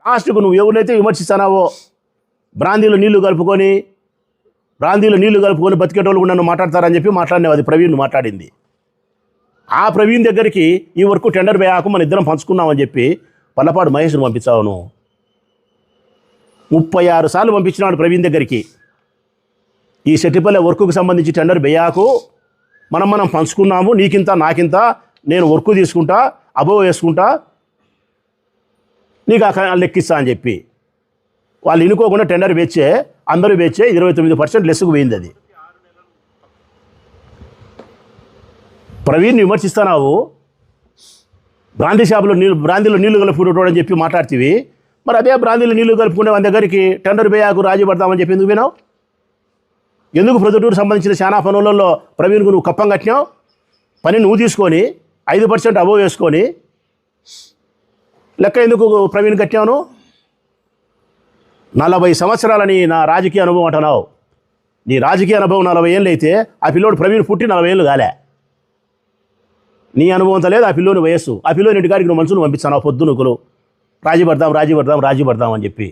లాస్ట్కు నువ్వు ఎవరైతే విమర్శిస్తున్నావో బ్రాందీలో నీళ్లు కలుపుకొని బతికేటోళ్ళు కూడా నన్ను మాట్లాడతారని చెప్పి మాట్లాడినావు. అది ప్రవీణ్ మాట్లాడింది. ఆ ప్రవీణ్ దగ్గరికి ఈ వరకు టెండర్ వేయాకు మన ఇద్దరం పంచుకున్నామని చెప్పి పల్లపాడు మహేష్ను పంపించావు నువ్వు. 36 సార్లు పంపించినాడు ప్రవీణ్ దగ్గరికి. ఈ సెట్టిపల్లె వర్కుకు సంబంధించి టెండర్ వేయాకు, మనం పంచుకున్నాము, నీకింత నాకింత, నేను వర్క్ తీసుకుంటా, అబోవ్ వేసుకుంటా, నీకు లెక్కిస్తా అని చెప్పి వాళ్ళు ఇనుకోకుండా టెండర్ వేచే అందరూ వేచే 29% లెస్సుకు పోయింది. అది ప్రవీణ్ విమర్శిస్తున్నావు. బ్రాందీలో నీళ్లు కలుపుకుంటాడని చెప్పి మాట్లాడుతీవి. మరి అదే బ్రాందీలో నీళ్లు కలుపుకునే మన దగ్గరికి టెండర్ వేయాకు రాజీ పడతామని చెప్పి ఎందుకు వినావు? ఎందుకు ప్రొద్దుటూరు సంబంధించిన చాలా పనులలో ప్రవీణ్కు నువ్వు కప్పం కట్టినావు? పని నువ్వు తీసుకొని 5% అబోవ్ వేసుకొని లెక్క ఎందుకు ప్రవీణ్ కట్టినావు? 40 సంవత్సరాలని నా రాజకీయ అనుభవం అంటున్నావు. నీ రాజకీయ అనుభవం 40 ఏళ్ళు అయితే ఆ పిల్లోడు ప్రవీణ్ పుట్టి 40 ఏళ్ళు కాలే. నీ అనుభవంతో లేదు ఆ పిల్లోని వయస్సు. ఆ పిల్లోని ఇంటికాడికి నువ్వు మనసును పంపిస్తాను పొద్దునుకులు రాజీ పడదాం అని చెప్పి.